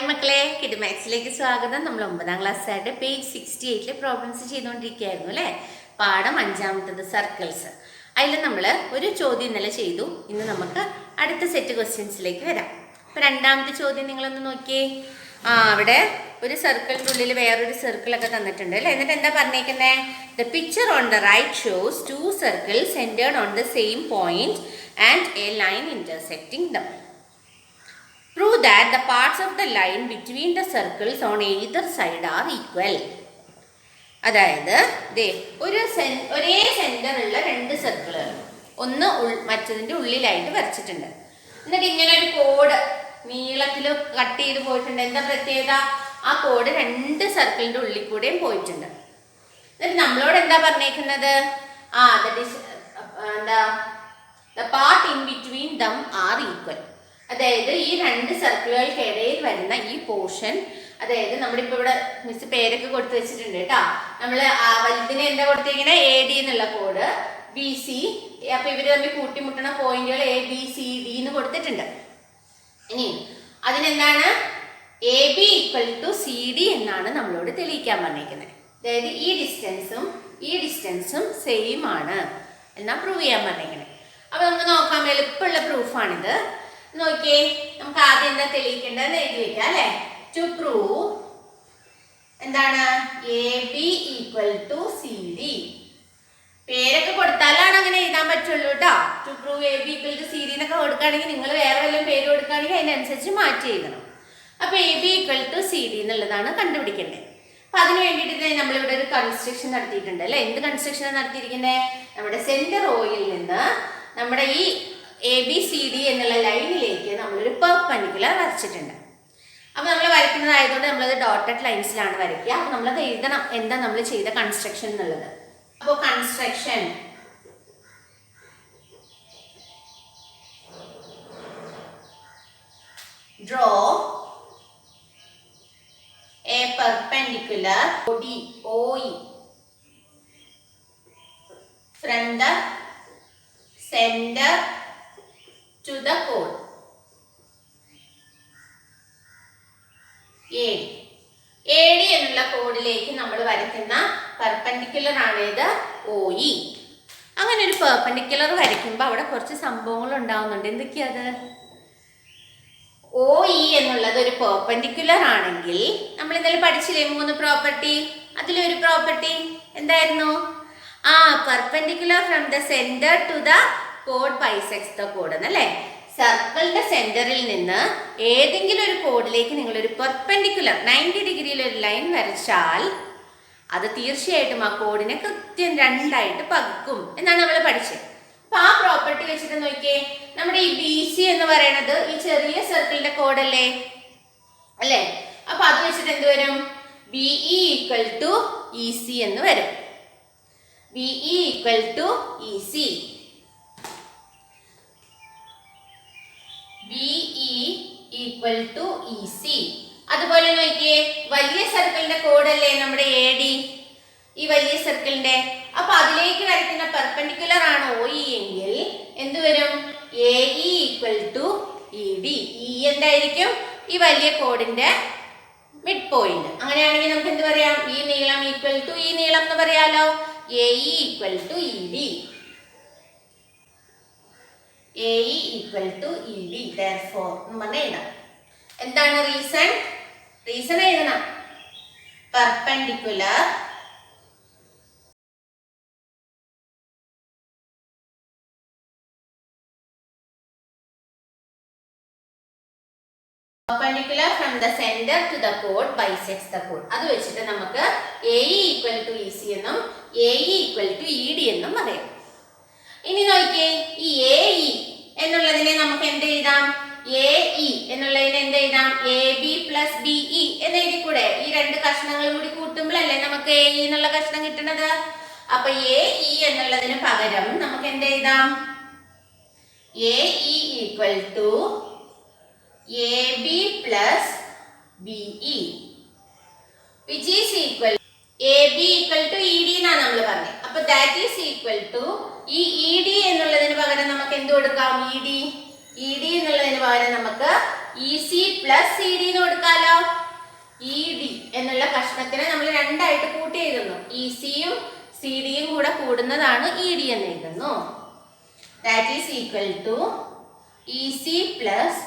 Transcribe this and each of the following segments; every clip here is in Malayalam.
ഹായ് മക്കളെ, കിഡ് മാത്സിലേക്ക് സ്വാഗതം. നമ്മൾ 9ാം ക്ലാസ്സായിട്ട് പേജ് 68 പ്രോബ്ലംസ് ചെയ്തുകൊണ്ടിരിക്കുകയായിരുന്നു അല്ലേ. പാഠം 5ാമത്തത് സർക്കിൾസ്. അതിൽ നമ്മൾ ഒരു ചോദ്യം ഇന്നലെ ചെയ്തു. ഇന്ന് നമുക്ക് അടുത്ത സെറ്റ് ക്വസ്റ്റ്യൻസിലേക്ക് വരാം. അപ്പോൾ 2ാമത്തെ ചോദ്യം നിങ്ങളൊന്ന് നോക്കിയേ. അവിടെ ഒരു സർക്കിളിൻ്റെ ഉള്ളിൽ വേറൊരു സർക്കിളൊക്കെ തന്നിട്ടുണ്ട് അല്ലേ. എന്നിട്ട് എന്താ പറഞ്ഞേക്കുന്നത്? The picture on the right shows 2 circles centred on the same point and a line intersecting them. Prove that the parts of the line between the circles on either side are equal. അതായത് ഒരേ സെന്റർ ഉള്ള 2 സർക്കിളുകൾ ഒന്ന് മറ്റതിൻ്റെ ഉള്ളിലായിട്ട് വരച്ചിട്ടുണ്ട്. എന്നിട്ട് ഇങ്ങനെ ഒരു കോഡ് നീളത്തിൽ കട്ട് ചെയ്ത് പോയിട്ടുണ്ട്. എന്താ പ്രത്യേകത? ആ കോഡ് 2 സർക്കിളിൻ്റെ ഉള്ളിൽ കൂടെയും പോയിട്ടുണ്ട്. എന്നിട്ട് നമ്മളോട് എന്താ പറഞ്ഞേക്കുന്നത്? the part in between them are equal. അതായത് ഈ 2 സർക്കിളുകൾക്കിടയിൽ വരുന്ന ഈ പോർഷൻ, അതായത് നമ്മളിപ്പോൾ ഇവിടെ മിസ് പേരൊക്കെ കൊടുത്തു വെച്ചിട്ടുണ്ട് കേട്ടോ. നമ്മൾ വലുതിനെ എന്താ കൊടുത്തിരിക്കുന്നത്? AD എന്നുള്ള കോഡ്, BC. അപ്പോൾ ഇവർ തമ്മിൽ കൂട്ടിമുട്ടണ പോയിന്റുകൾ ABCD എന്ന് കൊടുത്തിട്ടുണ്ട്. ഇനി അതിനെന്താണ്? AB = CD എന്നാണ് നമ്മളോട് തെളിയിക്കാൻ പറഞ്ഞിരിക്കുന്നത്. അതായത് ഈ ഡിസ്റ്റൻസും സെയിം ആണ് എന്നാ പ്രൂവ് ചെയ്യാൻ പറഞ്ഞിരിക്കുന്നത്. അപ്പോൾ നമുക്ക് നോക്കാം, എളുപ്പമുള്ള പ്രൂഫാണിത്. നോക്കിയേ, നമുക്ക് ആദ്യം എന്താ തെളിയിക്കേണ്ടതെന്ന് എഴുതി വെക്കാം അല്ലേ. ടു പ്രൂവ് എന്താണ്? AB = CD. പേരൊക്കെ കൊടുത്താലാണ് അങ്ങനെ എഴുതാൻ പറ്റുള്ളൂ കേട്ടോ. ടു പ്രൂവ് AB = CD എന്നൊക്കെ കൊടുക്കുകയാണെങ്കിൽ നിങ്ങൾ വേറെ വല്ലതും പേര് കൊടുക്കുകയാണെങ്കിൽ അതിനനുസരിച്ച് മാറ്റി എഴുതണം. അപ്പോൾ AB = CD എന്നുള്ളതാണ് കണ്ടുപിടിക്കേണ്ടത്. അപ്പം അതിന് വേണ്ടിയിട്ട് നമ്മളിവിടെ ഒരു കൺസ്ട്രക്ഷൻ നടത്തിയിട്ടുണ്ട് അല്ലേ. എന്ത് കൺസ്ട്രക്ഷനാണ് നടത്തിയിരിക്കുന്നത്? നമ്മുടെ സെൻറ്റർ ഓയിൽ നിന്ന് നമ്മുടെ ഈ ABCD എന്നുള്ള ലൈനിലേക്ക് നമ്മളൊരു പെർപെൻഡിക്കുലർ വരച്ചിട്ടുണ്ട്. അപ്പോൾ നമ്മൾ വരയ്ക്കുന്നതായതുകൊണ്ട് നമ്മളത് ഡോട്ടഡ് ലൈൻസിലാണ് വരയ്ക്കുക. അപ്പോൾ നമ്മളത് എഴുതണം എന്താ നമ്മൾ ചെയ്ത കൺസ്ട്രക്ഷൻ എന്നുള്ളത്. അപ്പോൾ construction draw A perpendicular OE from the center to the chord AD എന്നുള്ള കോഡിലേക്ക് നമ്മൾ വരയ്ക്കുന്ന പെർപെൻഡിക്കുലർ ആണ് ഇത് OE. അങ്ങനെ ഒരു പെർപെൻഡിക്കുലർ വരയ്ക്കുമ്പോൾ അവിടെ കുറച്ച് സംഭവങ്ങൾ ഉണ്ടാവുന്നുണ്ട്. എന്തൊക്കെയത്? OE എന്നുള്ളത് ഒരു പെർപെൻഡിക്കുലർ ആണെങ്കിൽ നമ്മൾ ഇന്നലെ പഠിച്ചില്ലേ 3 പ്രോപ്പർട്ടി. അതിലൊരു പ്രോപ്പർട്ടി എന്തായിരുന്നു? Perpendicular from the centre to the code bisects the code എന്നല്ലേ. സർക്കിളിന്റെ സെന്ററിൽ നിന്ന് ഏതെങ്കിലും ഒരു കോഡിലേക്ക് നിങ്ങളൊരു പെർപെൻഡിക്കുലർ 90 ഡിഗ്രിയിൽ ഒരു ലൈൻ വരച്ചാൽ അത് തീർച്ചയായിട്ടും ആ കോഡിനെ കൃത്യം 2ആയിട്ട് പകുക്കും എന്നാണ് നമ്മൾ പഠിച്ചത്. അപ്പൊ ആ പ്രോപ്പർട്ടി വെച്ചിട്ട് നോക്കിയേ, നമ്മുടെ ഈ BC എന്ന് പറയുന്നത് ഈ ചെറിയ സർക്കിളിന്റെ കോഡല്ലേ അല്ലേ. അപ്പൊ അത് വെച്ചിട്ട് എന്ത് വരും? BE = EC എന്ന് വരും. BE = EC. BE = EC. അതുപോലെ നോക്കിയേ, വലിയ സർക്കിളിന്റെ കോഡല്ലേ നമ്മുടെ AD, ഈ വലിയ സർക്കിളിന്റെ. അപ്പൊ അതിലേക്ക് വരയ്ക്കുന്ന പെർപെൻഡിക്കുലർ ആണ് OE എങ്കിൽ എന്ത് വരും? AE = ED. E എന്തായിരിക്കും? ഈ വലിയ കോഡിന്റെ മിഡ് പോയിന്റ്. അങ്ങനെയാണെങ്കിൽ നമുക്ക് എന്ത് പറയാം? ഈ നീളം = ഈ നീളം എന്ന് പറയാലോ. AE = ED. AE = ED. therefore നമ്മൾ എഴുതാം. എന്താണ് റീസൺ? റീസൺ എഴുതണം. Perpendicular from the center to the chord bisects the chord. അത് വെച്ചിട്ട് നമുക്ക് AE = EC എന്നും AE = ED എന്നും പറയാം. ഇനി നോക്കിയേ, ഈ AE എന്നുള്ളതിനെ നമുക്ക് എന്ത് എഴുതാം? AE എന്നുള്ളതിനെ എന്ത് എഴുതാം? AB + BE എന്ന് എഴുതിക്കൂടെ? ഈ 2 കഷ്ണങ്ങളും കൂടി കൂട്ടുമ്പോഴല്ലേ നമുക്ക് AE എന്നുള്ള കഷ്ണം കിട്ടുന്നത്. അപ്പൊ AE എന്നുള്ളതിന് പകരം നമുക്ക് എന്ത് എഴുതാം? AE = AB + BE which is equal AB = ED എന്നാണ് നമ്മൾ പറഞ്ഞത്. അപ്പൊ that is equal to ഈ ED എന്നുള്ളതിന് പകരം നമുക്ക് എന്ത് കൊടുക്കാം? ED എന്നുള്ളതിന് പകരം നമുക്ക് EC + CD എന്ന് കൊടുക്കാലോ. ഇ ഡി എന്നുള്ള കഷ്ണത്തിനെ നമ്മൾ രണ്ടായിട്ട് കൂട്ടി എഴുതുന്നു. ഇ സിയും സി ഡിയും കൂടെ കൂടുന്നതാണ് ഇ ഡി എന്ന് എഴുതുന്നു. That is equal to E C plus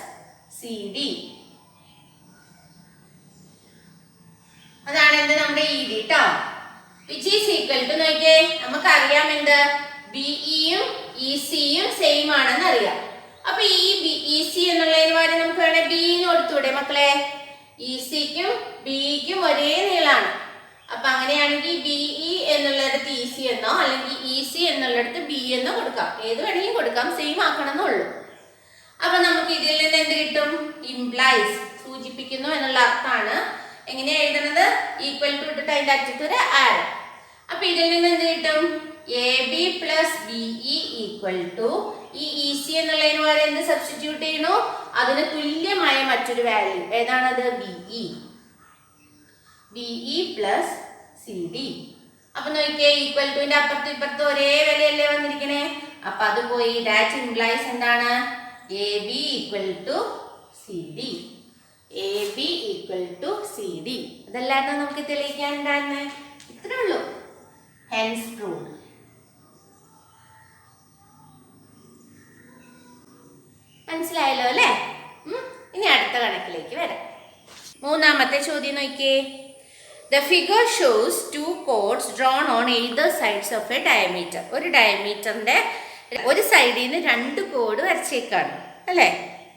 C D. അതാണ് എന്ത് നമ്മുടെ ഇ ഡി ട്ടോ. വിച്ച് ഈസ് ഈക്വൽ ടു നോക്കിയേ, നമുക്കറിയാം എന്ത് ബിഇയും ഇ സിയും സെയിം ആണെന്ന് അറിയാം. അപ്പൊ ഈ ഇ സി എന്നുള്ളതിന് പകരം നമുക്ക് വേണേ ബി എന്ന് കൊടുത്തൂടെ മക്കളെ? ഇ സിക്കും ബിഇക്കും ഒരേ നീളാണ്. അപ്പൊ അങ്ങനെയാണെങ്കിൽ ബിഇ എന്നുള്ളിടത്ത് ഇ സി എന്നോ അല്ലെങ്കിൽ ഇ സി എന്നുള്ളിടത്ത് ബി എന്നോ കൊടുക്കാം. ഏത് വേണമെങ്കിലും കൊടുക്കാം, സെയിം ആക്കണം എന്നുള്ളൂ. അപ്പൊ നമുക്ക് ഇതിൽ നിന്ന് എന്ത് കിട്ടും? ഇംപ്ലൈസ്, സൂചിപ്പിക്കുന്നു എന്നുള്ള അർത്ഥമാണ്. എങ്ങനെയാ എഴുതുന്നത്? ഈക്വൽ ടു ഇട്ടിട്ട് അതിന്റെ അറ്റത്ത് ഒരു ആരോ. അപ്പൊ ഇതിൽ നിന്ന് എന്ത് കിട്ടും? A B plus B E equal to ഈ ഇ സി എന്നുള്ളതിന് പകരം എന്ത് സബ്സ്റ്റിറ്റ്യൂട്ട് ചെയ്യണു? അതിന് തുല്യമായ മറ്റൊരു വാല്യൂ. ഏതാണത്? B E. B E plus C D. അപ്പൊ നോക്കിയേ, ഈക്വൽ ടുവിന്റെ അപ്പുറത്തും ഇപ്പുറത്തും ഒരേ വിലയല്ലേ വന്നിരിക്കണേ. അപ്പൊ അത് പോയി. ദാറ്റ് ഇംപ്ലൈസ് എന്താണ്? A B equal to C D. A B equal to C D. അതല്ലായിരുന്നു നമുക്ക് തെളിയിക്കാൻ ഉണ്ടായിരുന്നേ. ഇത്രേ ഉള്ളൂ. Hence proved. മനസ്സിലായല്ലോ അല്ലേ? ഇനി അടുത്ത കണക്കിലേക്ക് വരാം. മൂന്നാമത്തെ ചോദ്യം നോക്കിയേ. The figure shows two chords drawn on either sides of a diameter. ഒരു ഡയമീറ്ററിന്റെ ഒരു സൈഡിൽ നിന്ന് രണ്ട് കോഡ് വരച്ചേക്കാണ് അല്ലേ?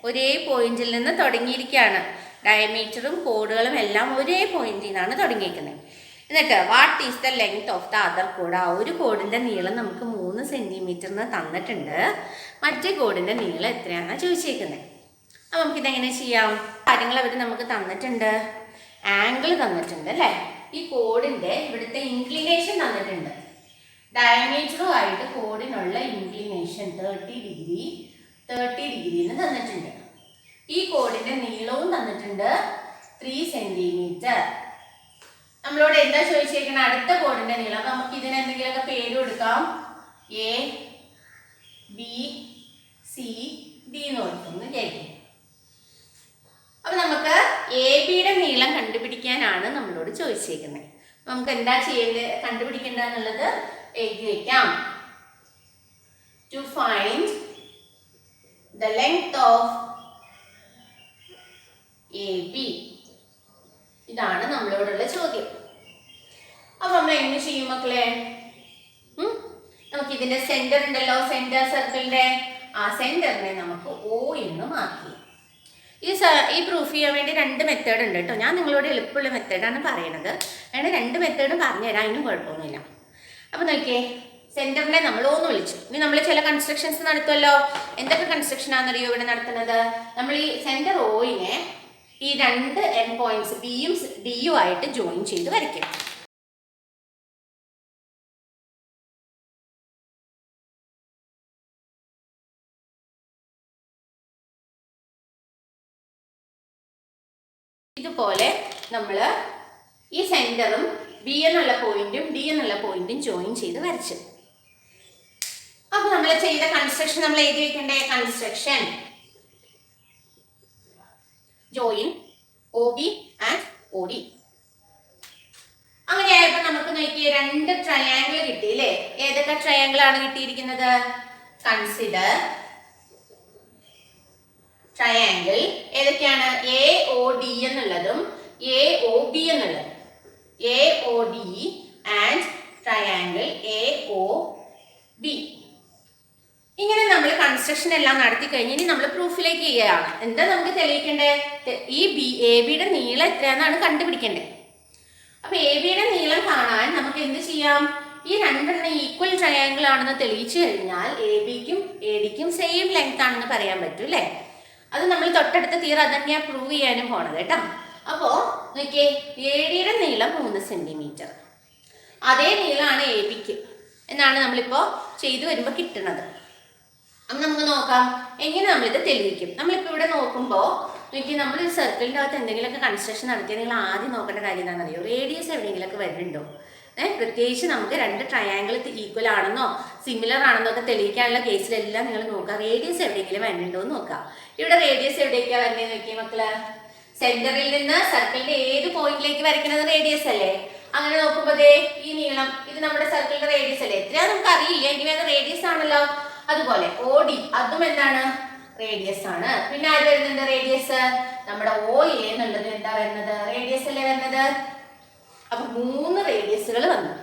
ഒരേ പോയിന്റിൽ നിന്ന് തുടങ്ങിയിരിക്കുകയാണ്. ഡയമീറ്ററും കോഡുകളും എല്ലാം ഒരേ പോയിന്റിൽ നിന്നാണ് തുടങ്ങിയിരിക്കുന്നത്. എന്നിട്ട് what is the length of the other code? ആ ഒരു കോഡിന്റെ നീളം നമുക്ക് 3 സെന്റിമീറ്ററിന് തന്നിട്ടുണ്ട്. മറ്റേ കോഡിന്റെ നീളം എത്രയാണ് ചോദിച്ചേക്കുന്നത്. അപ്പം നമുക്കിതെങ്ങനെ ചെയ്യാം? കാര്യങ്ങൾ അവർ നമുക്ക് തന്നിട്ടുണ്ട്. ആംഗിൾ തന്നിട്ടുണ്ട് അല്ലേ? ഈ കോഡിന്റെ ഇവിടുത്തെ ഇൻക്ലിനേഷൻ തന്നിട്ടുണ്ട്. ഡയമീറ്ററുമായിട്ട് കോഡിനുള്ള ഇൻക്ലിനേഷൻ 30 ഡിഗ്രി തന്നിട്ടുണ്ട്. ഈ കോഡിന്റെ നീളവും തന്നിട്ടുണ്ട് 3 സെന്റിമീറ്റർ. നമ്മളോട് എന്താ ചോദിച്ചേക്കുന്നത്? അടുത്ത കോഡിന്റെ നീളം. അപ്പൊ നമുക്ക് ഇതിന് എന്തെങ്കിലുമൊക്കെ പേര് കൊടുക്കാം. എ ബി സി ഡി എന്ന് കൊടുക്കുന്നു വിചാരിക്കും. അപ്പൊ നമുക്ക് എ ബിയുടെ നീളം കണ്ടുപിടിക്കാനാണ് നമ്മളോട് ചോദിച്ചേക്കുന്നത്. നമുക്ക് എന്താ ചെയ്യേണ്ടത്? കണ്ടുപിടിക്കേണ്ടതെന്നുള്ളത് എഴുതി വെക്കാം. To find the length of A B. ഇതാണ് നമ്മളോടുള്ള ചോദ്യം. അപ്പൊ നമ്മൾ എങ്ങനെ ചെയ്യും മക്കളെ? നമുക്ക് ഇതിന്റെ സെന്റർ ഉണ്ടല്ലോ, സെന്റർ സർക്കിളിന്റെ ആ സെന്ററിനെ നമുക്ക് O എന്ന് മാർക്ക് ചെയ്യാം. ഈ പ്രൂഫ് ചെയ്യാൻ വേണ്ടി 2 മെത്തേഡ് ഉണ്ട് കേട്ടോ. ഞാൻ നിങ്ങളോട് എളുപ്പമുള്ള മെത്തേഡാണ് പറയണത്. വേണേൽ 2 മെത്തേഡും പറഞ്ഞുതരാം, അതിനും കുഴപ്പമൊന്നുമില്ല. അപ്പൊ നോക്കിയേ, സെന്ററിനെ നമ്മൾ O എന്ന് വിളിച്ചു. ഇനി നമ്മൾ ചില കൺസ്ട്രക്ഷൻസ് നടത്തുമല്ലോ. എന്തൊക്കെ കൺസ്ട്രക്ഷൻ ആണെന്നറിയോ ഇവിടെ നടത്തുന്നത്? നമ്മൾ ഈ സെന്റർ Oയിനെ ഈ 2 എൻഡ് പോയിന്റ്സ് ബിയും ഡിയും ആയിട്ട് ജോയിൻ ചെയ്ത് വരയ്ക്കും. ഇതുപോലെ നമ്മൾ ഈ സെന്ററും ബി എന്നുള്ള പോയിന്റും ഡി എന്നുള്ള പോയിന്റും ജോയിൻ ചെയ്ത് വരച്ചു. അപ്പൊ നമ്മൾ ചെയ്ത കൺസ്ട്രക്ഷൻ നമ്മൾ എഴുതി വെക്കണ്ടേ? Construction join O B and O D. അങ്ങനെയായപ്പോ നമുക്ക് നോക്കിയ 2 ട്രയാങ്കിൾ കിട്ടി അല്ലേ? ഏതൊക്കെ ട്രയാങ്കിൾ ആണ് കിട്ടിയിരിക്കുന്നത്? കൺസിഡർ ട്രയാങ്കിൾ ഏതൊക്കെയാണ്? എ ഒ ഡി എന്നുള്ളതും എ ഒ ബി എന്നുള്ളതും. A O D and triangle A O B. ഇങ്ങനെ നമ്മൾ കൺസ്ട്രക്ഷൻ എല്ലാം നടത്തി കഴിഞ്ഞ് ഇനി നമ്മൾ പ്രൂഫിലേക്ക് ചെയ്യുകയാണ്. എന്താ നമുക്ക് തെളിയിക്കേണ്ടത്? ഈ എ ബിയുടെ നീളം എത്രയാണെന്നാണ് കണ്ടുപിടിക്കേണ്ടത്. അപ്പൊ എ ബിയുടെ നീളം കാണാൻ നമുക്ക് എന്ത് ചെയ്യാം? ഈ 2 ഈക്വൽ ട്രയാങ്കിൾ ആണെന്ന് തെളിയിച്ചു കഴിഞ്ഞാൽ എ ബിക്കും എ ഡിക്കും സെയിം ലെങ്ത് ആണെന്ന് പറയാൻ പറ്റും അല്ലേ? അത് നമ്മൾ തൊട്ടടുത്ത തീർ അതന്നെയാ പ്രൂവ് ചെയ്യാനും പോണത് കേട്ടോ. അപ്പോ നോക്കിയേ, എ ഡിയുടെ നീളം 3 സെന്റിമീറ്റർ. അതേ നീളമാണ് എ ബിക്ക് എന്നാണ് നമ്മളിപ്പോ ചെയ്തു വരുമ്പോൾ കിട്ടുന്നത്. അപ്പം നമുക്ക് നോക്കാം എങ്ങനെ നമ്മളിത് തെളിയിക്കും. നമ്മളിപ്പോൾ ഇവിടെ നോക്കുമ്പോൾ നോക്കി, നമ്മൾ ഈ സർക്കിളിൻ്റെ അകത്ത് എന്തെങ്കിലുമൊക്കെ കൺസ്ട്രക്ഷൻ നടത്തിയാൽ നിങ്ങൾ ആദ്യം നോക്കേണ്ട കാര്യം എന്താണെന്നറിയോ? റേഡിയസ് എവിടെയെങ്കിലുമൊക്കെ വരുന്നുണ്ടോ? പ്രത്യേകിച്ച് നമുക്ക് 2 ട്രയാങ്കിൾ ഈക്വൽ ആണെന്നോ സിമിലർ ആണെന്നോ ഒക്കെ തെളിയിക്കാനുള്ള കേസിലെല്ലാം നിങ്ങൾ നോക്കുക. റേഡിയസ് എവിടെയെങ്കിലും വരുന്നുണ്ടോ എന്ന് നോക്കുക. ഇവിടെ റേഡിയസ് എവിടേക്കാണ് വരുന്നത് നോക്കിയേ മക്കള്? സെന്ററിൽ നിന്ന് സർക്കിളിന്റെ ഏത് പോയിന്റിലേക്ക് വരയ്ക്കുന്നത് റേഡിയസ് അല്ലേ? അങ്ങനെ നോക്കുമ്പോൾ ഈ നീളം ഇത് നമ്മുടെ സർക്കിളിന്റെ റേഡിയസ് അല്ലേ? എത്രയാ നമുക്ക് അറിയില്ല, ഇനി അത് റേഡിയസ് ആണല്ലോ. അതുപോലെ OD അതും എന്താണ്? റേഡിയസ് ആണ്. പിന്നെ ആര് വരുന്നുണ്ട് റേഡിയസ്? നമ്മുടെ OA എന്നുള്ളത് എന്താ വരുന്നത്? റേഡിയസ് അല്ലേ വരുന്നത്? അപ്പൊ 3 റേഡിയസുകൾ വന്നു.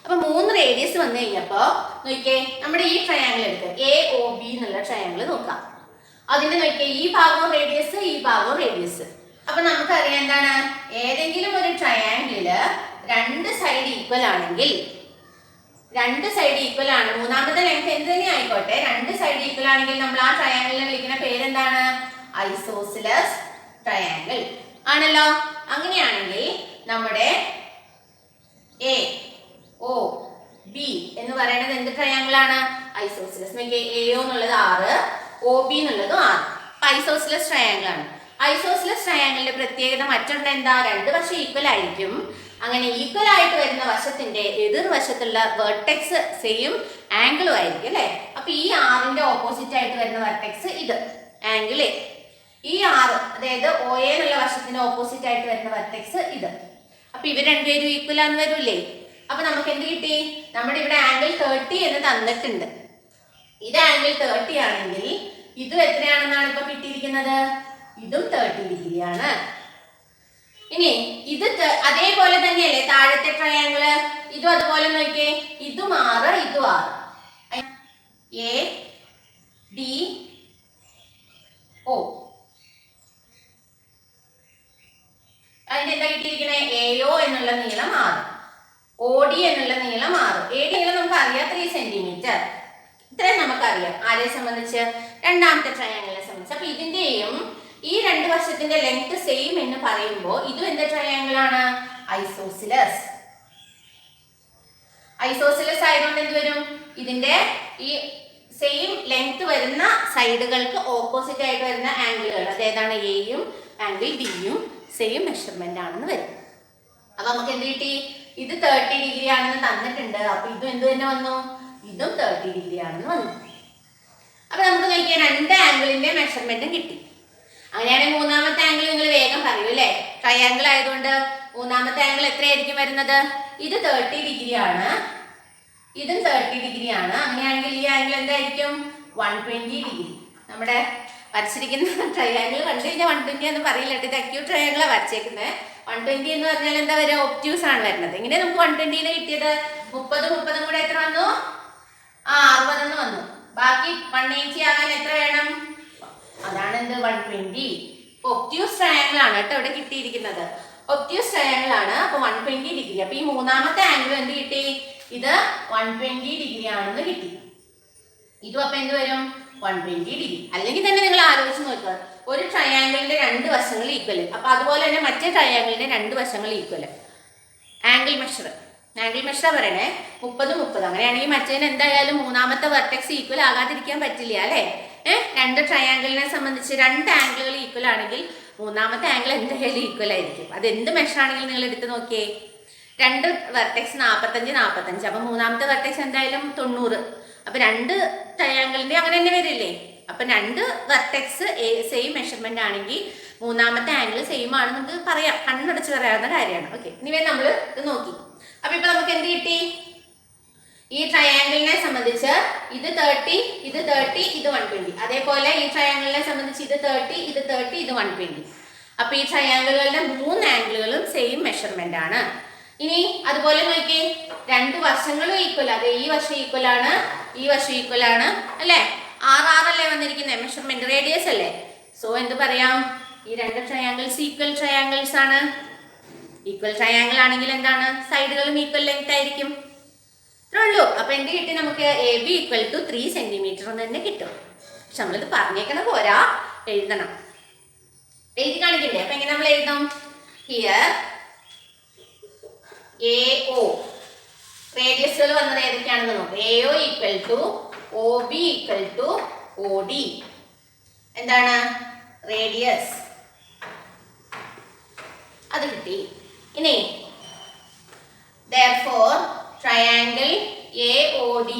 അപ്പൊ 3 റേഡിയസ് വന്നു കഴിഞ്ഞപ്പോ നോക്കിയേ, നമ്മുടെ ഈ ട്രയാങ്കിൾ എടുക്കുക, AOB എന്നുള്ള ട്രയാങ്കിൾ നോക്കാം. അതിന്റെ നോക്കിയേ, ഈ ഭാഗവും റേഡിയസ്, ഈ ഭാഗവും റേഡിയസ്. അപ്പൊ നമുക്കറിയാം എന്താണ്, ഏതെങ്കിലും ഒരു ട്രയാങ്കിളില് 2 സൈഡ് ഈക്വൽ ആണെങ്കിൽ, 2 സൈഡ് ഈക്വൽ ആണ്, മൂന്നാമത്തെ ലെങ്ത് എന്ത് തന്നെ ആയിക്കോട്ടെ, 2 സൈഡ് ഈക്വൽ ആണെങ്കിൽ നമ്മൾ ആ ട്രയാങ്കിളിനെ വിളിക്കുന്ന പേരെന്താണ്? ഐസോസിലസ് ട്രയാങ്കിൾ ആണല്ലോ. അങ്ങനെയാണെങ്കിൽ നമ്മുടെ AOB എന്ന് പറയുന്നത് എന്ത് ട്രയാങ്കിൾ ആണ്? ഐസോസിലസ്. AO എന്നുള്ളത് 6, OB എന്നുള്ളത് 6. ഐസോസിലസ് ട്രയാങ്കിൾ ആണ്. ഐസോസിലസ് ട്രയാങ്കിളിന്റെ പ്രത്യേകത മറ്റൊന്ന് എന്താ? 2 വശം ഈക്വൽ ആയിരിക്കും. അങ്ങനെ ഈക്വൽ ആയിട്ട് വരുന്ന വശത്തിന്റെ എതിർവശത്തുള്ള വെർട്ടെക്സ് സെയിം ആംഗിളും ആയിരിക്കും അല്ലെ? അപ്പൊ ഈ 6ന്റെ ഓപ്പോസിറ്റ് ആയിട്ട് വരുന്ന വെർട്ടെക്സ് ഇത് ആംഗിൾ A. ഈ 6 അതായത് OA എന്നുള്ള വശത്തിന്റെ ഓപ്പോസിറ്റ് ആയിട്ട് വരുന്ന വെർട്ടെക്സ് ഇത്. അപ്പൊ ഇവർ രണ്ടുപേരും ഈക്വൽ ആണെന്ന് വരൂലേ? അപ്പൊ നമുക്ക് എന്ത് കിട്ടി? നമ്മുടെ ഇവിടെ ആംഗിൾ 30 എന്ന് തന്നിട്ടുണ്ട്. ഇത് ആംഗിൾ 30 ആണെങ്കിൽ ഇതും എത്രയാണെന്നാണ് ഇപ്പൊ കിട്ടിയിരിക്കുന്നത്? ഇതും 30 ഡിഗ്രി ആണ്. ഇനി ഇത് അതേപോലെ തന്നെയല്ലേ താഴത്തെ ട്രയാങ്കിള്? ഇതും അതുപോലെ നോക്കിയേ, ഇതും 6, ഇതും 6. ADO അതിന്റെ എന്താ കിട്ടിയിരിക്കണേ? AO എന്നുള്ള നീളം 6, OD എന്നുള്ള നീളം 6. AD നീളം നമുക്ക് അറിയാം 3 സെന്റിമീറ്റർ. ഇത്രയും നമുക്കറിയാം ആരെ സംബന്ധിച്ച്? രണ്ടാമത്തെ ട്രയാങ്കിളിനെ സംബന്ധിച്ച്. അപ്പൊ ഇതിന്റെയും ഈ 2 വശത്തിന്റെ ലെങ്ത് സെയിം എന്ന് പറയുമ്പോൾ ഇതും എന്ത് ട്രയാങ്കിൾ ആണ്? ഐസോസിലസ്. ഐസോസിലസ് ആയതുകൊണ്ട് എന്ത് വരും? ഇതിന്റെ ഈ സെയിം ലെങ്ത് വരുന്ന സൈഡുകൾക്ക് ഓപ്പോസിറ്റ് ആയിട്ട് വരുന്ന ആംഗിളുകൾ, അതേതാണ്? എയും ആംഗിൾ ഡിയും സെയിം മെഷർമെന്റ് ആണെന്ന് വരും. അപ്പൊ നമുക്ക് എന്ത് കിട്ടി? ഇത് 30 ഡിഗ്രി ആണെന്ന് തന്നിട്ടുണ്ട്. അപ്പൊ ഇതും എന്ത് തന്നെ വന്നു? ഇതും 30 ഡിഗ്രി ആണെന്ന് വന്നു. അപ്പൊ നമുക്ക് നോക്കിയാൽ 2 ആംഗിളിന്റെ മെഷർമെന്റും കിട്ടി. അങ്ങനെയാണെങ്കിൽ മൂന്നാമത്തെ ആംഗിൾ നിങ്ങൾ വേഗം പറയൂ അല്ലേ? ട്രയാങ്കിൾ ആയതുകൊണ്ട് മൂന്നാമത്തെ ആംഗിൾ എത്രയായിരിക്കും വരുന്നത്? ഇത് 30 ഡിഗ്രി ആണ്, ഇതും 30 ഡിഗ്രി ആണ്. അങ്ങനെയാണെങ്കിൽ ഈ ആംഗിൾ എന്തായിരിക്കും? 120 ഡിഗ്രി. നമ്മുടെ വരച്ചിരിക്കുന്ന ട്രയാങ്കിൾ കണ്ടു കഴിഞ്ഞാൽ 120 എന്ന് പറയില്ല, ഇത് അക്യൂട്ട് ട്രയാങ്കിളാണ് വരച്ചേക്കുന്നത്. 120 എന്ന് പറഞ്ഞാൽ എന്താ വരിക? ഒബ്റ്റ്യൂസ് ആണ് വരുന്നത്. എങ്ങനെ നമുക്ക് 120 കിട്ടിയത്? 30 കൂടെ എത്ര വന്നു? 60 എന്ന് വന്നു. ബാക്കി 180 ആകാൻ എത്ര വേണം? അതാണ് എന്ത്? 120. ഒബ്റ്റ്യൂസ് ട്രയാങ്കിൾ ആണ് കേട്ടോ ഇവിടെ കിട്ടിയിരിക്കുന്നത്. ഒബ്റ്റ്യൂസ് ട്രയാങ്കിൾ ആണ്. അപ്പൊ 120 ഡിഗ്രി. അപ്പൊ ഈ മൂന്നാമത്തെ ആംഗിൾ എന്ത് കിട്ടി? ഇത് 120 ഡിഗ്രി ആണെന്ന് കിട്ടി. ഇതും അപ്പൊ എന്ത് വരും? 120 ഡിഗ്രി. അല്ലെങ്കിൽ തന്നെ നിങ്ങൾ ആലോചിച്ച് നോക്കുക, ഒരു ട്രയാങ്കിളിന്റെ 2 വശങ്ങൾ ഈക്വൽ, അപ്പൊ അതുപോലെ തന്നെ മറ്റേ ട്രയാങ്കിളിന്റെ 2 വശങ്ങൾ ഈക്വൽ. ആംഗിൾ മെഷർ പറയണേ 30. അങ്ങനെയാണെങ്കിൽ മറ്റേതിന് എന്തായാലും മൂന്നാമത്തെ വെർട്ടെക്സ് ഈക്വൽ ആകാതിരിക്കാൻ പറ്റില്ല അല്ലെ? 2 ട്രയാങ്കിളിനെ സംബന്ധിച്ച് 2 ആംഗിളുകൾ ഈക്വൽ ആണെങ്കിൽ മൂന്നാമത്തെ ആംഗിൾ എന്തായാലും ഈക്വൽ ആയിരിക്കും. അത് എന്ത് മെഷറാണെങ്കിലും നിങ്ങൾ എടുത്ത് നോക്കിയേ. 2 വെർട്ടെക്സ് 45. അപ്പൊ മൂന്നാമത്തെ വെർട്ടെക്സ് എന്തായാലും 90. അപ്പൊ 2 ട്രയാങ്കിളിന്റെ അങ്ങനെ തന്നെ വരില്ലേ? അപ്പൊ 2 വെർട്ടെക്സ് സെയിം മെഷർമെന്റ് ആണെങ്കിൽ മൂന്നാമത്തെ ആംഗിൾ സെയിം ആണ് നമുക്ക് പറയാം, കണ്ണടച്ച് പറയാവുന്ന കാര്യമാണ്. ഓക്കെ, ഇനി നമ്മൾ ഇത് നോക്കി. അപ്പൊ ഇപ്പൊ നമുക്ക് എന്ത് കിട്ടി? ഈ ട്രയാങ്കിളിനെ സംബന്ധിച്ച് ഇത് 30, ഇത് 30, ഇത് 120. അതേപോലെ ഈ ട്രയാങ്കിളിനെ സംബന്ധിച്ച് ഇത് 30, ഇത് 30, ഇത് 120. അപ്പൊ ഈ ട്രയാങ്കിളുകളുടെ 3 ആംഗിളുകളും സെയിം മെഷർമെന്റ് ആണ്. ഇനി അതുപോലെ നോക്കിയേ, 2 വശങ്ങളും ഈക്വൽ. അതെ, ഈ വശം ഈക്വൽ ആണ്, ഈ വശം ഈക്വൽ ആണ് അല്ലേ? 6 അല്ലേ വന്നിരിക്കുന്നത്? മെഷർമെന്റ് റേഡിയസ് അല്ലേ? സോ എന്ത് പറയാം? ഈ 2 ട്രയാങ്കിൾസ് ഈക്വൽ ട്രയാങ്കിൾസ് ആണ്. ഈക്വൽ ട്രയാങ്കിൾ ആണെങ്കിൽ എന്താണ്? സൈഡുകളും ഈക്വൽ ലെങ്ത് ആയിരിക്കും. ഇത്രേ ഉള്ളൂ. അപ്പൊ എന്ത് കിട്ടി നമുക്ക്? AB = 3 സെന്റിമീറ്റർ എന്ന് തന്നെ കിട്ടും. പക്ഷെ നമ്മളിത് പറഞ്ഞേക്കണ പോരാ, എഴുതണം. എഴുതി കാണിക്കണ്ടേ? അപ്പൊ എങ്ങനെ നമ്മൾ എഴുതും? ഹിയർ AO റേഡിയസുകൾ വന്നത് ഏതൊക്കെയാണെന്ന് നോക്കാം. AO = OB = OD. എന്താണ്? റേഡിയസ്. അത് കിട്ടി. ഇനി therefore triangle AOD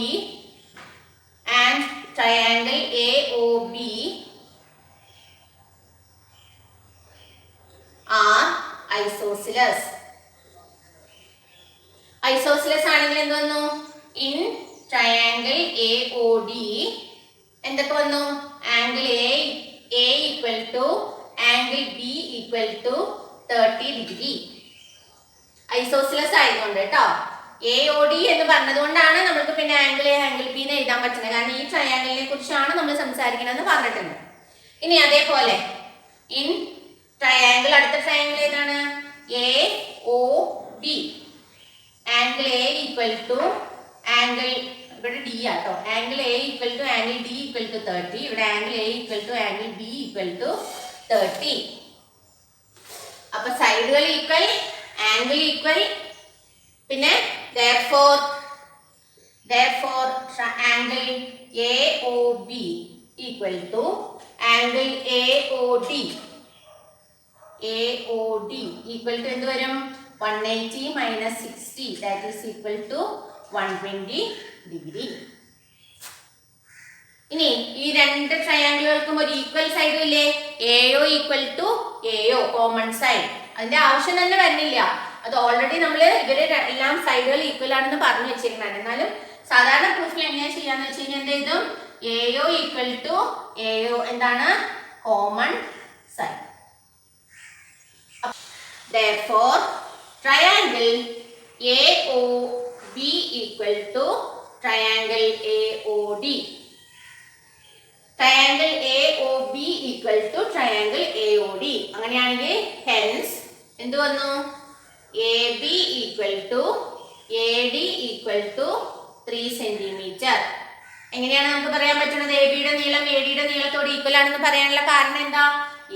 and triangle AOB isosceles. Isosceles ആണെങ്കിൽ എന്ത് വന്നു? In triangle A O D എന്തൊക്കെ വന്നു? Angle A equal to angle B equal to 30 degree. Isosceles ആയതുകൊണ്ട് കേട്ടോ. എ ഒ ഡി എന്ന് പറഞ്ഞതുകൊണ്ടാണ് നമുക്ക് പിന്നെ ആംഗിൾ എ ആംഗിൾ ബി എന്ന് എഴുതാൻ പറ്റുന്നത്. കാരണം ഈ ട്രയാങ്കിളിനെ കുറിച്ചാണ് നമ്മൾ സംസാരിക്കണമെന്ന് പറഞ്ഞിട്ടുണ്ട്. ഇനി അതേപോലെ ഇൻ ട്രയാങ്കിൾ, അടുത്ത ട്രയാങ്കിൾ ഏതാണ്? A O B. Angle A equal to angle, ഇവിടെ ഡി ആട്ടോ, angle A equal to angle D equal to 30. ഇവിടെ angle A equal to angle B equal to 30. അപ്പൊ സൈഡുകൾ ഈക്വൽ, ആംഗിൾ ഈക്വൽ, പിന്നെ therefore angle A O B equal to angle A O D. A O D equal to എന്ത് വരും? 180 minus 60 that is equal to 120 degree. ഇനി ഈ രണ്ട് ട്രയാങ്കിളുകൾക്കും ഒരു ഈക്വൽ സൈഡ് ഇല്ലേ? എയോ ഈക്വൽ ടു എയോ കോമൺ സൈഡ്. അതിന്റെ ആവശ്യം തന്നെ വരുന്നില്ല. അത് ഓൾറെഡി നമ്മൾ ഇവര് എല്ലാം സൈഡുകൾ ഈക്വൽ ആണെന്ന് പറഞ്ഞു വെച്ചിരിക്കുന്നതാണ്. എന്നാലും സാധാരണ പ്രൂഫിൽ എങ്ങനെയാ ചെയ്യാന്ന് വെച്ച് കഴിഞ്ഞാൽ എന്ത് ചെയ്തും എയോ ഈക്വൽ ടു എയോ എന്താണ്? Common side. Therefore triangle AOB equal to triangle AOD. Triangle AOB equal to triangle AOD. അങ്ങനെയാണെങ്കിൽ hence എന്ത് വന്നു? AB equal to AD equal to 3 centimeter. എങ്ങനെയാണ് നമുക്ക് പറയാൻ പറ്റുന്നത്? എ ബിയുടെ നീളം എ ഡിയുടെ നീളത്തോട് ഈക്വൽ ആണെന്ന് പറയാനുള്ള കാരണം എന്താ?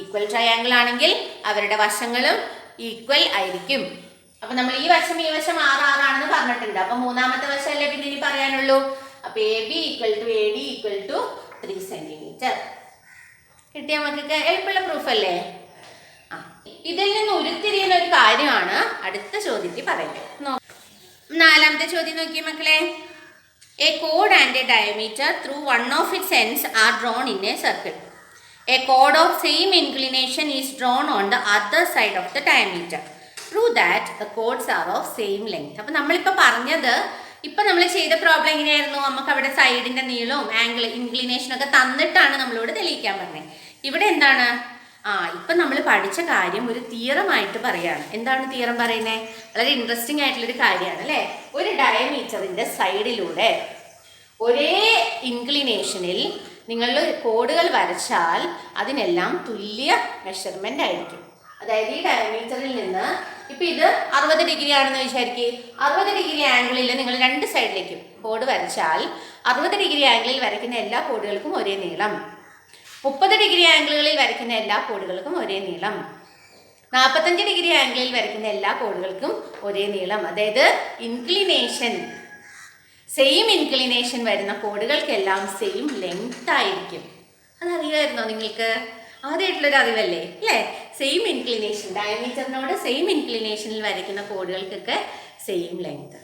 ഈക്വൽ ട്രയാങ്കിൾ ആണെങ്കിൽ അവരുടെ വശങ്ങളും ഈക്വൽ ആയിരിക്കും. അപ്പൊ നമ്മൾ ഈ വശം 6 ആണെന്ന് പറഞ്ഞിട്ടുണ്ട്. അപ്പൊ മൂന്നാമത്തെ വശമല്ലേ പിന്നെ ഇനി പറയാനുള്ളൂ. അപ്പൊ A B equal to A D equal to 3 centimetre. കിട്ടിയ മക്കൾക്ക് എളുപ്പമുള്ള പ്രൂഫ് അല്ലേ? ഇതിൽ നിന്ന് ഉരുത്തിരിയുന്ന ഒരു കാര്യമാണ് അടുത്ത ചോദ്യത്തിൽ പറയുന്നത്. നാലാമത്തെ ചോദ്യം നോക്കിയേ മക്കളെ. A chord and a diameter through one of its ends are drawn in a circle. A chord of same inclination is drawn on the other side of the diameter. Prove that the chords are of same length. അപ്പോൾ നമ്മളിപ്പോൾ പറഞ്ഞത്, ഇപ്പം നമ്മൾ ചെയ്ത പ്രോബ്ലം എങ്ങനെയായിരുന്നു? നമുക്ക് അവിടെ സൈഡിൻ്റെ നീളവും ആംഗിൾ ഇൻക്ലിനേഷനൊക്കെ തന്നിട്ടാണ് നമ്മളോട് തെളിയിക്കാൻ പറഞ്ഞത്. ഇവിടെ എന്താണ്? ഇപ്പം നമ്മൾ പഠിച്ച കാര്യം ഒരു തിയറമായിട്ട് പറയാണ്. എന്താണ് തിയറം പറയുന്നത്? വളരെ ഇൻട്രസ്റ്റിംഗ് ആയിട്ടുള്ളൊരു കാര്യമാണ് അല്ലേ? ഒരു ഡയമീറ്ററിൻ്റെ സൈഡിലൂടെ ഒരേ ഇൻക്ലിനേഷനിൽ നിങ്ങൾ കോഡുകൾ വരച്ചാൽ അതിനെല്ലാം തുല്യ മെഷർമെൻ്റ് ആയിരിക്കും. അതായത് ഈ ഡയമീറ്ററിൽ നിന്ന് ഇപ്പം ഇത് 60 ഡിഗ്രി ആണെന്ന് വിചാരിക്കുക. 60 ഡിഗ്രി ആംഗിളിൽ നിങ്ങൾ രണ്ട് സൈഡിലേക്കും കോഡ് വരച്ചാൽ 60 ഡിഗ്രി ആംഗിളിൽ വരയ്ക്കുന്ന എല്ലാ കോഡുകൾക്കും ഒരേ നീളം. 30 ഡിഗ്രി ആംഗിളുകളിൽ വരയ്ക്കുന്ന എല്ലാ കോഡുകൾക്കും ഒരേ നീളം. 45 ഡിഗ്രി ആംഗിളിൽ വരയ്ക്കുന്ന എല്ലാ കോഡുകൾക്കും ഒരേ നീളം. അതായത് ഇൻക്ലിനേഷൻ, സെയിം ഇൻക്ലിനേഷൻ വരുന്ന കോഡുകൾക്കെല്ലാം സെയിം ലെങ്ത് ആയിരിക്കും. അതറിയായിരുന്നോ നിങ്ങൾക്ക്? ആദ്യമായിട്ടുള്ളൊരു അറിവല്ലേ അല്ലേ? സെയിം ഇൻക്ലിനേഷൻ, ഡയമീറ്ററിനോട് സെയിം ഇൻക്ലിനേഷനിൽ വരയ്ക്കുന്ന കോഡുകൾക്കൊക്കെ സെയിം ലെങ്ത്.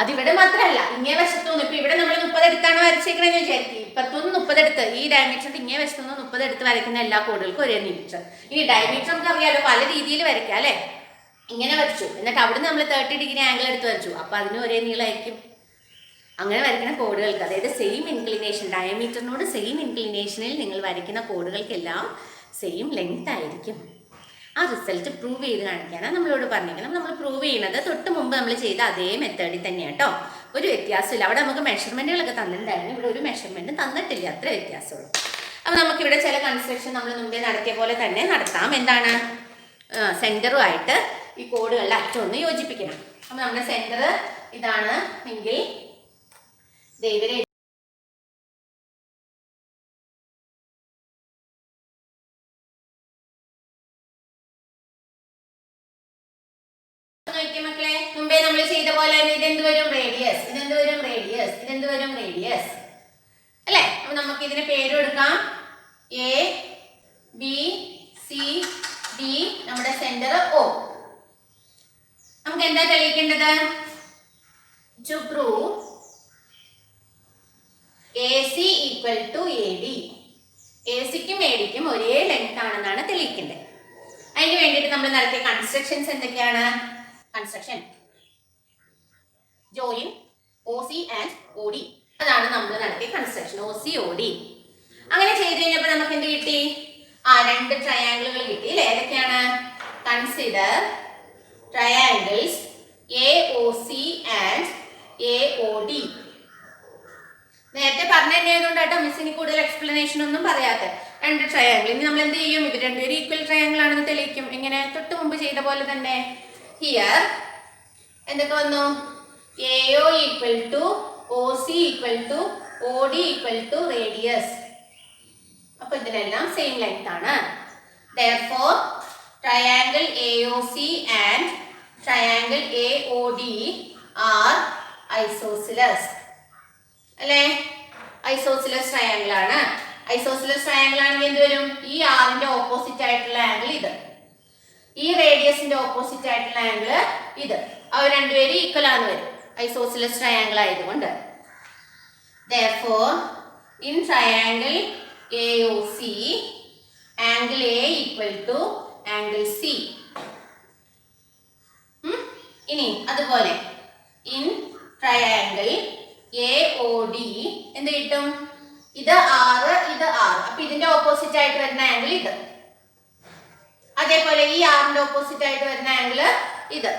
അതിവിടെ മാത്രമല്ല, ഇങ്ങേ വശത്തുനിന്ന് ഇപ്പം ഇവിടെ നമ്മൾ 30 എടുത്താണ് വരച്ചേക്കണമെന്ന് വിചാരിക്കും. ഇപ്പുറത്തുനിന്ന് 30 എടുത്ത്, ഈ ഡയമീറ്ററിന്റെ ഇങ്ങേ വശത്തുനിന്ന് 30 എടുത്ത് വരയ്ക്കുന്ന എല്ലാ കോഡുകൾക്കും ഒരേ മീറ്റർ. ഇനി ഡയമീറ്റർ നമുക്ക് അറിയാലോ, പല രീതിയിൽ വരയ്ക്കാം അല്ലേ? ഇങ്ങനെ വരച്ചു, എന്നിട്ട് അവിടെ നമ്മൾ 30 ഡിഗ്രി ആംഗിൾ എടുത്ത് വരച്ചു, അപ്പം അതിന് ഒരേ നീളമായിരിക്കും. അങ്ങനെ വരയ്ക്കുന്ന കോഡുകൾക്ക്, അതായത് സെയിം ഇൻക്ലിനേഷൻ, ഡയമീറ്ററിനോട് സെയിം ഇൻക്ലിനേഷനിൽ നിങ്ങൾ വരയ്ക്കുന്ന കോഡുകൾക്കെല്ലാം സെയിം ലെങ്ത് ആയിരിക്കും. ആ റിസൾട്ട് പ്രൂവ് ചെയ്ത് കാണിക്കാനാണ് നമ്മളോട് പറഞ്ഞിരിക്കുന്നത്. നമ്മൾ പ്രൂവ് ചെയ്യുന്നത് തൊട്ട് മുമ്പ് നമ്മൾ ചെയ്ത അതേ മെത്തേഡിൽ തന്നെയാണ് കേട്ടോ. ഒരു വ്യത്യാസമില്ല. അവിടെ നമുക്ക് മെഷർമെൻറ്റുകളൊക്കെ തന്നിട്ടുണ്ടായിരുന്നു, ഇവിടെ ഒരു മെഷർമെൻറ്റ് തന്നിട്ടില്ല, അത്ര വ്യത്യാസമുള്ളൂ. അപ്പോൾ നമുക്കിവിടെ ചില കൺസ്ട്രക്ഷൻ നമ്മൾ മുമ്പേ നടത്തിയ പോലെ തന്നെ നടത്താം. എന്താണ്? സെൻറ്ററുമായിട്ട് ഈ കോഡുകളുടെ അറ്റം ഒന്ന് യോജിപ്പിക്കണം. അപ്പോൾ നമ്മുടെ സെൻറ്റർ ഇതാണ് എങ്കിൽ ദൈവരെ മക്കളെ, മുമ്പേ നമ്മൾ ചെയ്ത പോലെ ഇതെന്ത് വരും? റേഡിയസ്. ഇതെന്ത് വരും? റേഡിയസ്. ഇതെന്ത് വരും? റേഡിയസ് അല്ലേ? അപ്പൊ നമുക്ക് ഇതിന് പേര് കൊടുക്കാം. എ ബി സി ഡി, നമ്മുടെ സെന്റർ O. നമുക്ക് എന്താ തെളിയിക്കേണ്ടത്? To prove AC equal to AD. AC ക്കും AD ക്കും ഒരേ ലെങ്ത് ആണെന്നാണ് തെളിയിക്കേണ്ടത്. അതിന് വേണ്ടിയിട്ട് വേണ്ടിയിട്ട് നമ്മൾ നടത്തിയ കൺസ്ട്രക്ഷൻസ് എന്തൊക്കെയാണ്? Construction join OC and OD, അതാണ് നമ്മൾ നടത്തിയ കൺസ്ട്രക്ഷൻ OC OD. അങ്ങനെ ചെയ്ത് കഴിഞ്ഞപ്പോൾ നമുക്ക് എന്ത് കിട്ടി? രണ്ട് ട്രയാങ്കിളുകൾ കിട്ടി അല്ലേ? ഏതൊക്കെയാണ്? Consider triangles AOC and AOD. നേരത്തെ പറഞ്ഞു തന്നെയായതുകൊണ്ട് കേട്ടോ മിസ്സിന് കൂടുതൽ എക്സ്പ്ലനേഷൻ ഒന്നും പറയാതെ. രണ്ട് ട്രയാങ്കിൾ, ഇനി നമ്മൾ എന്ത് ചെയ്യും? ഇത് രണ്ടുപേരും ഈക്വൽ ട്രയാങ്കിൾ ആണെന്ന് തെളിയിക്കും. എങ്ങനെ? തൊട്ട് മുമ്പ് ചെയ്ത പോലെ തന്നെ. ഹിയർ എന്തൊക്കെ വന്നു? AO equal to OC equal to OD equal to radius. അപ്പൊ ഇതിലെല്ലാം സെയിം ലെങ്ത് ആണ്. Therefore triangle AOC and triangle AOD are isosceles. അല്ലേ? ഐസോസിലസ് ട്രയാങ്കിൾ ആണ്. ഐസോസിലസ് ട്രയാങ്കിൾ ആണെങ്കിൽ എന്ത് വരും? ഈ ആറിന്റെ ഓപ്പോസിറ്റ് ആയിട്ടുള്ള ആംഗിൾ ഇത്, ഈ റേഡിയസിന്റെ ഓപ്പോസിറ്റ് ആയിട്ടുള്ള ആംഗിൾ ഇത്, അവർ രണ്ടുപേരും ഈക്വൽ ആണെന്ന് വരും ഐസോസിലസ് ട്രയാങ്കിൾ ആയതുകൊണ്ട്. Therefore in triangle AOC angle A equal to angle C. ഇനി അതുപോലെ in triangle AOD എന്ത് കിട്ടും? ഇത് 6, ഇത് 6. അപ്പൊ ഇതിന്റെ ഓപ്പോസിറ്റ് ആയിട്ട് വരുന്ന ആംഗിൾ ഇത്. അതേപോലെ ഈ ആറിന്റെ ഓപ്പോസിറ്റ് ആയിട്ട് വരുന്ന ആംഗിൾ ഇത്.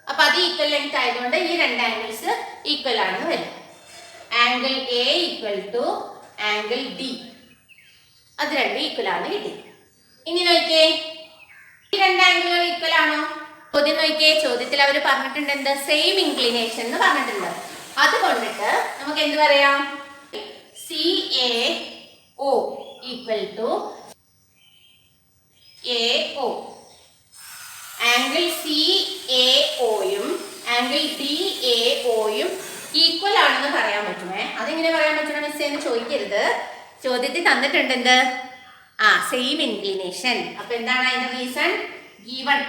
അപ്പൊ അത് ഈക്വൽ ലെങ്ത് ആയതുകൊണ്ട് ഈ രണ്ട് ആംഗിൾസ് ഈക്വൽ ആണെന്ന് വരും. Angle A equal to angle D, അത് രണ്ടും ഈക്വൽ ആണെന്ന് കിട്ടി. ഇനി നോക്കിയേ, ഈ രണ്ട് ആംഗിളുകൾ ഈക്വൽ ആണോ? ചോദ്യം നോക്കിയേ. ചോദ്യത്തിൽ അവർ പറഞ്ഞിട്ടുണ്ട് എന്ത്? സെയിം ഇൻക്ലിനേഷൻ എന്ന് പറഞ്ഞിട്ടുണ്ട്. അതുകൊണ്ടിട്ട് നമുക്ക് എന്ത് പറയാം? CAO equal to AO. Angle CAOയും ആംഗിൾ DAOയും ഈക്വൽ ആണെന്ന് പറയാൻ പറ്റുമേ. അതെങ്ങനെ പറയാൻ പറ്റണം മിസ് എന്ന് ചോദിക്കരുത്. ചോദ്യത്തിൽ തന്നിട്ടുണ്ട് എന്ത്? Same inclination. അപ്പൊ എന്താണ് അതിന്റെ റീസൺ? ഗീവൺ.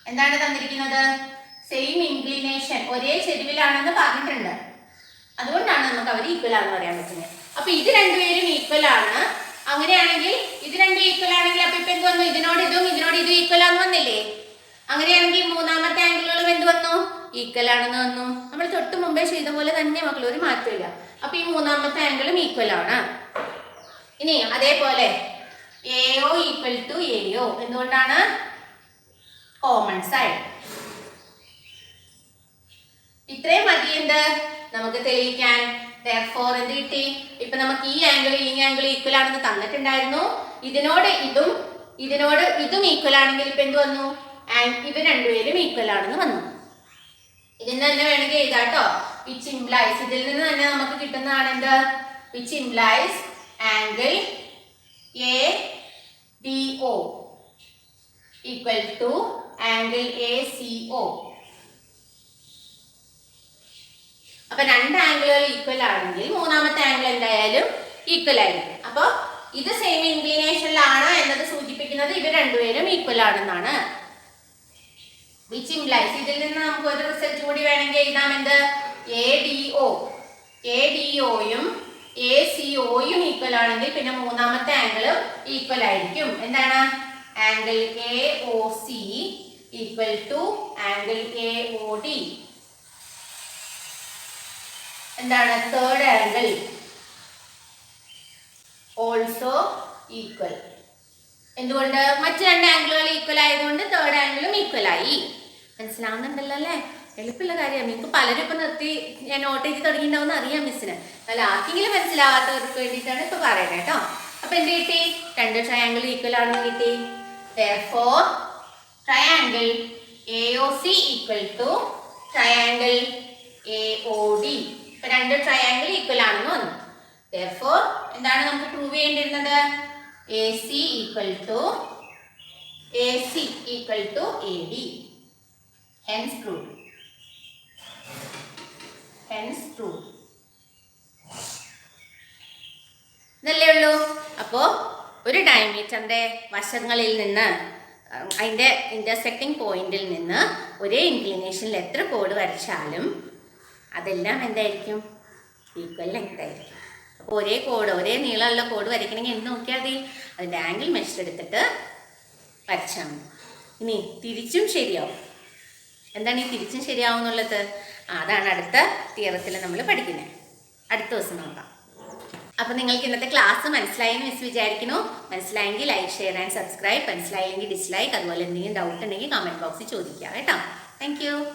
എന്താണ് തന്നിരിക്കുന്നത്? സെയിം ഇൻക്ലിനേഷൻ, ഒരേ ചെരുവിലാണെന്ന് പറഞ്ഞിട്ടുണ്ട്. അതുകൊണ്ടാണ് നമുക്ക് അവർ ഈക്വൽ ആണെന്ന് പറയാൻ പറ്റുന്നത്. അപ്പൊ ഇത് രണ്ടുപേരും ഈക്വൽ ആണ്. അങ്ങനെയാണെങ്കിൽ ഇത് രണ്ടും ഈക്വൽ ആണെങ്കിൽ അപ്പൊ ഇപ്പൊ എന്ത് വന്നു? ഇതിനോട് ഇതും ഈക്വൽ ആണെന്ന് വന്നില്ലേ? അങ്ങനെയാണെങ്കിൽ മൂന്നാമത്തെ ആംഗിളുകളും എന്ത് വന്നു? ഈക്വൽ ആണെന്ന് വന്നു. നമ്മൾ തൊട്ട് മുമ്പേ ചെയ്ത പോലെ തന്നെ മക്കൾ, ഒരു മാറ്റമില്ല. അപ്പൊ ഈ മൂന്നാമത്തെ ആംഗിളും ഈക്വൽ ആണ്. ഇനി അതേപോലെ AO ഈക്വൽ ടു AO. എന്തുകൊണ്ടാണ്? Common side. ഇത്രയും മതി എന്ത് നമുക്ക് തെളിയിക്കാൻ. Therefore എന്ത് കിട്ടി? ഇപ്പൊ നമുക്ക് ഈ ആംഗിൾ ഈക്വൽ ആണെന്ന് തന്നിട്ടുണ്ടായിരുന്നു. ഇതിനോട് ഇതും ഈക്വൽ ആണെങ്കിൽ ഇപ്പൊ എന്ത് വന്നു? ഇവ രണ്ടുപേരും ഈക്വൽ ആണെന്ന് വന്നു. ഇതിന് തന്നെ വേണമെങ്കിൽ എഴുതാട്ടോ. വിച്ച് ഇംപ്ലൈസ്, ഇതിൽ നിന്ന് തന്നെ നമുക്ക് കിട്ടുന്നതാണ് എന്ത്? Which implies angle ADO equal to angle ACO. അപ്പൊ രണ്ട് ആംഗിളുകൾ ഈക്വൽ ആണെങ്കിൽ മൂന്നാമത്തെ ആംഗിൾ എന്തായാലും ഈക്വൽ ആയിരിക്കും. അപ്പൊ ഇത് സെയിം ഇൻക്ലിനേഷനിലാണ് എന്നത് സൂചിപ്പിക്കുന്നത് ഇവർ രണ്ടുപേരും ഈക്വൽ ആണെന്നാണ്. വിച്ച് ഇംപ്ലൈസ്, ഇതിൽ നിന്ന് നമുക്ക് ഒരു റിസൾട്ട് കൂടി വേണമെങ്കിൽ എഴുതാം. എന്ത്? ADOയും ACOയും ഈക്വൽ ആണെങ്കിൽ പിന്നെ മൂന്നാമത്തെ ആംഗിളും ഈക്വൽ ആയിരിക്കും. എന്താണ്? Angle AOC equal to angle AOD. എന്താണ്? Third angle also equal. എന്തുകൊണ്ട്? മറ്റു രണ്ട് ആംഗിളുകൾ ഈക്വൽ ആയതുകൊണ്ട് തേർഡ് ആംഗിളും ഈക്വൽ ആയി. മനസ്സിലാവുന്നുണ്ടല്ലോ അല്ലേ? എളുപ്പമുള്ള കാര്യമാണ്. നിങ്ങൾക്ക് പലരും ഇപ്പൊ നിർത്തി ഞാൻ നോട്ട് ചെയ്ത് തുടങ്ങിയിട്ടുണ്ടാവുന്ന അറിയാം മിസ്സിന്. അല്ല, ആർക്കെങ്കിലും മനസ്സിലാവാത്തവർക്ക് വേണ്ടിയിട്ടാണ് ഇപ്പൊ പറയുന്നത് കേട്ടോ. അപ്പൊ എന്ത് കിട്ടി? രണ്ട് ട്രയാങ്കിൾ ഈക്വൽ ആണെന്ന് കിട്ടി. Therefore triangle AOC equal to triangle AOD. ഇപ്പൊ രണ്ട് ട്രയാങ്കിൾ ഈക്വൽ ആണെന്ന് വന്നു. Therefore എന്താണ് നമുക്ക് prove ചെയ്യേണ്ടിയിരുന്നത്? AC equal to AD. Hence proved. ഇതല്ലേ ഉള്ളൂ. അപ്പോൾ ഒരു ഡയമീറ്ററിന്റെ വശങ്ങളിൽ നിന്ന് അതിൻ്റെ ഇന്റർസെക്റ്റിംഗ് പോയിന്റിൽ നിന്ന് ഒരേ ഇൻക്ലിനേഷനിൽ എത്ര കോഡ് വരച്ചാലും അതെല്ലാം എന്തായിരിക്കും? ഈക്വൽ ലെങ്ത് ആയിരിക്കും. അപ്പോൾ ഒരേ കോഡ്, ഒരേ നീളമുള്ള കോഡ് വരയ്ക്കണമെങ്കിൽ എന്ത് നോക്കിയാൽ മതി? അതിൻ്റെ ആംഗിൾ മെഷർ എടുത്തിട്ട് വരച്ചാൽ മതി. ഇനി തിരിച്ചും ശരിയാവും. എന്താണ് ഈ തിരിച്ചും ശരിയാവും എന്നുള്ളത്? അതാണ് അടുത്ത തിയറത്തിൽ നമ്മൾ പഠിക്കുന്നത്. അടുത്ത ദിവസം നോക്കാം. അപ്പോൾ നിങ്ങൾക്ക് ഇന്നത്തെ ക്ലാസ് മനസ്സിലായെന്ന് മിസ് വിചാരിക്കുന്നു. മനസ്സിലായെങ്കിൽ ലൈക്ക്, ഷെയർ ആൻഡ് സബ്സ്ക്രൈബ്. മനസ്സിലായെങ്കിൽ ഡിസ്ലൈക്ക്. അതുപോലെ എന്തെങ്കിലും ഡൗട്ട് ഉണ്ടെങ്കിൽ കമൻറ്റ് ബോക്സിൽ ചോദിക്കുക കേട്ടോ. Thank U.